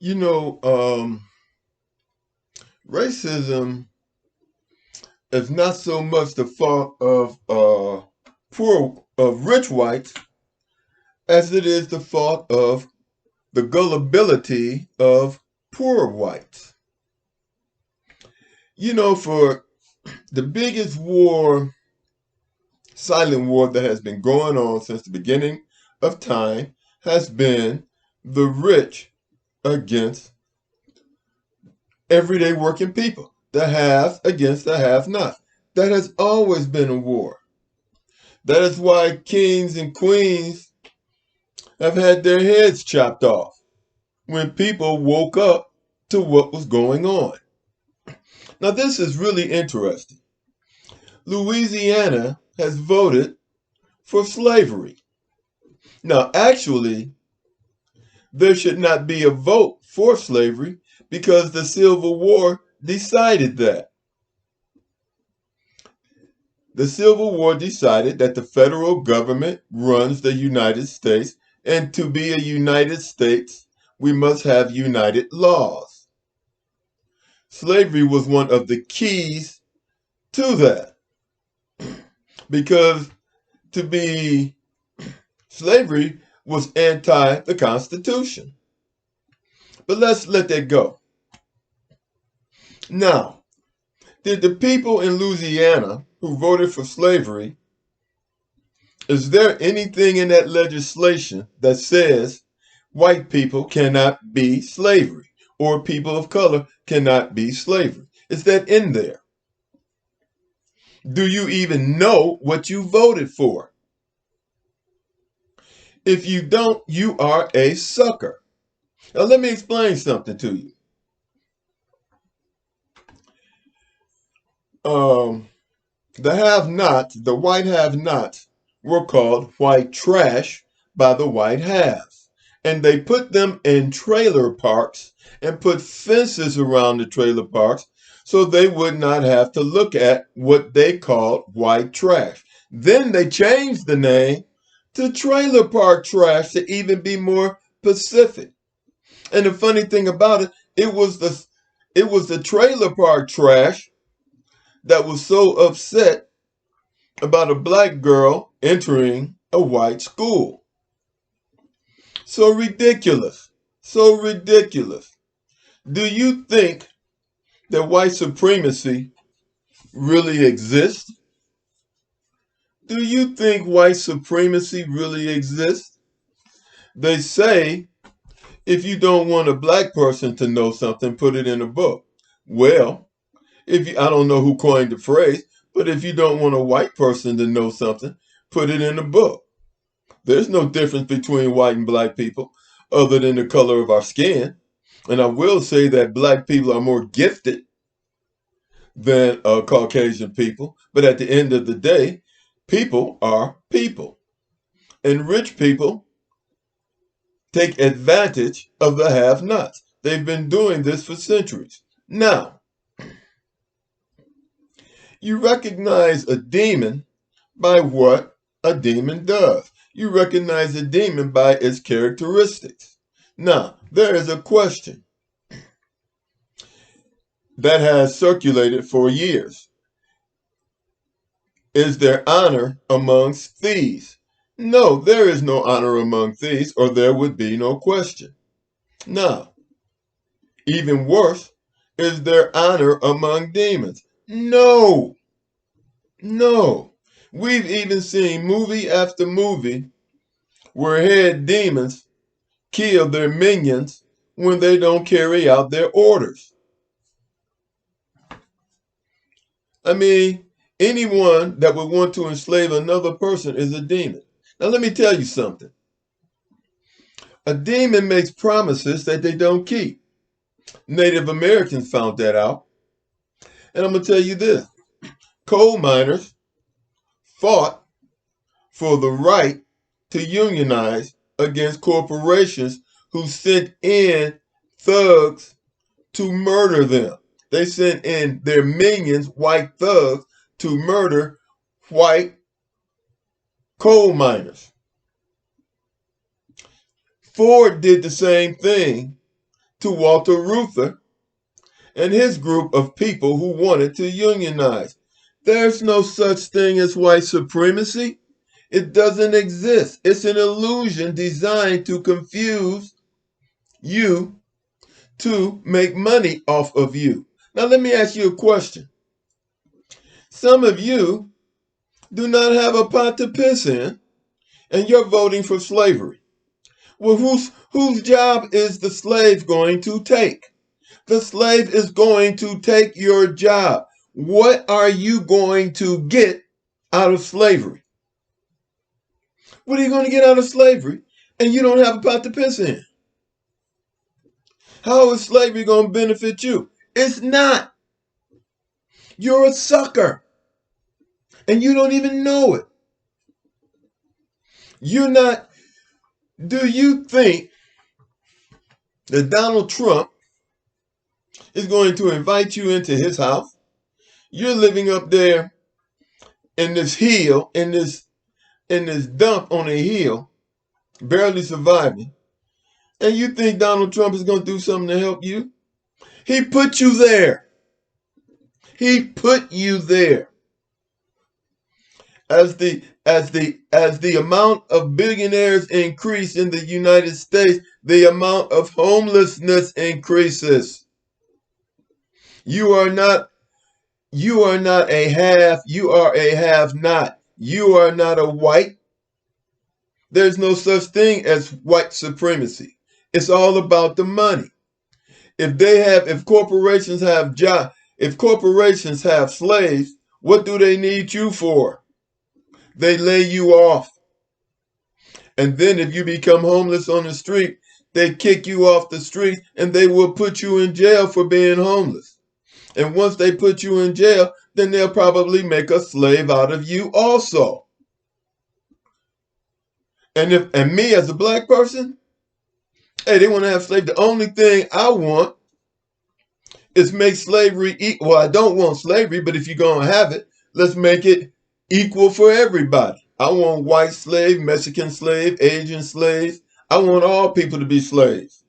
You know, racism is not so much the fault of rich whites as it is the fault of the gullibility of poor whites. You know, for the biggest war, silent war that has been going on since the beginning of time has been the rich against everyday working people, the haves against the have-nots. That has always been a war. That is why kings and queens have had their heads chopped off when people woke up to what was going on. Now, this is really interesting. Louisiana has voted for slavery. Now, actually, there should not be a vote for slavery because the Civil War decided that. The Civil War decided that the federal government runs the United States, and to be a United States, we must have united laws. Slavery was one of the keys to that because to be slavery was anti the Constitution. But let's let that go. Now, did the people in Louisiana who voted for slavery, is there anything in that legislation that says white people cannot be slavery or people of color cannot be slavery? Is that in there? Do you even know what you voted for? If you don't, you are a sucker. Now, let me explain something to you. Um, the have-nots, the white have-nots, were called white trash by the white haves. And they put them in trailer parks and put fences around the trailer parks so they would not have to look at what they called white trash. Then they changed the name to trailer park trash to even be more specific. And the funny thing about it, it was the trailer park trash that was so upset about a black girl entering a white school. So ridiculous. So ridiculous. Do you think that white supremacy really exists? Do you think white supremacy really exists? They say if you don't want a black person to know something, put it in a book. Well, I don't know who coined the phrase, but if you don't want a white person to know something, put it in a book. There's no difference between white and black people other than the color of our skin. And I will say that black people are more gifted than Caucasian people. But at the end of the day, people are people. And rich people take advantage of the have-nots. They've been doing this for centuries. Now, you recognize a demon by what a demon does. You recognize a demon by its characteristics. Now, there is a question that has circulated for years. Is there honor amongst thieves? No, there is no honor among thieves, or there would be no question. Now, even worse, is there honor among demons? No, no. We've even seen movie after movie where head demons kill their minions when they don't carry out their orders. I mean, anyone that would want to enslave another person is a demon. Now, let me tell you something. A demon makes promises that they don't keep. Native Americans found that out. And I'm going to tell you this. Coal miners fought for the right to unionize against corporations who sent in thugs to murder them. They sent in their minions, white thugs, to murder white coal miners. Ford did the same thing to Walter Reuther and his group of people who wanted to unionize. There's no such thing as white supremacy. It doesn't exist. It's an illusion designed to confuse you, to make money off of you. Now, let me ask you a question. Some of you do not have a pot to piss in, and you're voting for slavery. Well, whose job is the slave going to take? The slave is going to take your job. What are you going to get out of slavery? What are you going to get out of slavery and you don't have a pot to piss in? How is slavery going to benefit you? It's not. You're a sucker and you don't even know it. You're not. Do you think that Donald Trump is going to invite you into his house? You're living up there in this hill, in this dump on a hill, barely surviving. And you think Donald Trump is going to do something to help you? He put you there. He put you there. As the amount of billionaires increase in the United States, the amount of homelessness increases. You are not a half, you are a have not. You are not a white. There's no such thing as white supremacy. It's all about the money. If corporations have slaves, what do they need you for? They lay you off. And then if you become homeless on the street, they kick you off the street and they will put you in jail for being homeless. And once they put you in jail, then they'll probably make a slave out of you also. And me as a black person, hey, they want to have slavery. The only thing I want is make slavery equal. Well, I don't want slavery, but if you're going to have it, let's make it equal for everybody. I want white slave, Mexican slave, Asian slaves. I want all people to be slaves.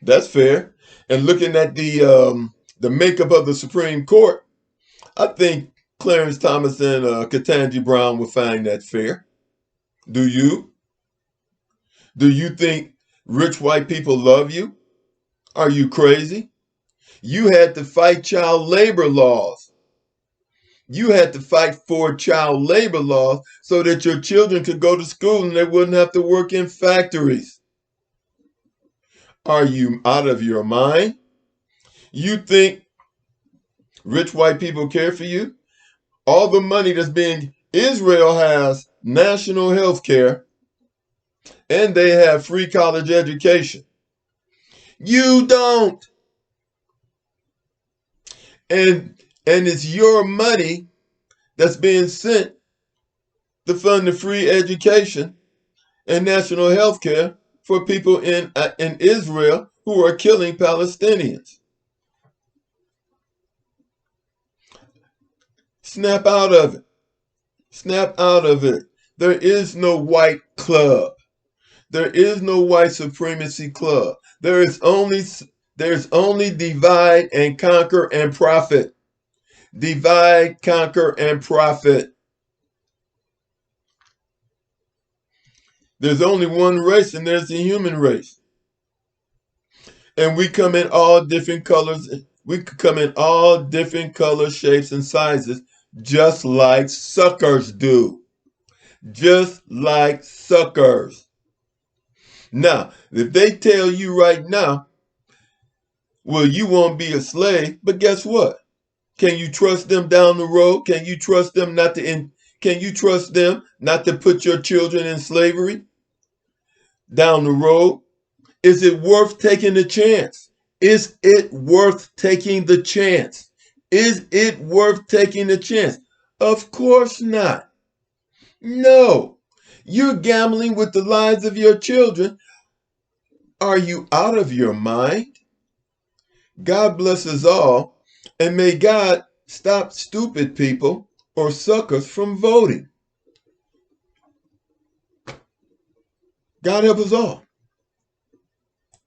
That's fair. And looking at the makeup of the Supreme Court, I think Clarence Thomas and Ketanji Brown will find that fair. Do you? Do you think rich white people love you? Are you crazy? You had to fight child labor laws. You had to fight for child labor laws so that your children could go to school and they wouldn't have to work in factories. Are you out of your mind? You think rich white people care for you? All the money Israel has national health care and they have free college education. You don't. And it's your money that's being sent to fund the free education and national health care for people in Israel who are killing Palestinians. Snap out of it. Snap out of it. There is no white club. There is no white supremacy club. There's only divide and conquer and profit. Divide, conquer, and profit. There's only one race, and there's the human race. And we come in all different colors. We come in all different colors, shapes, and sizes, just like suckers do. Just like suckers. Now, if they tell you right now, well, you won't be a slave, but guess what? Can you trust them down the road? Can you trust them not to put your children in slavery down the road? Is it worth taking the chance? Is it worth taking the chance? Is it worth taking the chance? Of course not. No. You're gambling with the lives of your children. Are you out of your mind? God bless us all, and may God stop stupid people or suckers from voting. God help us all.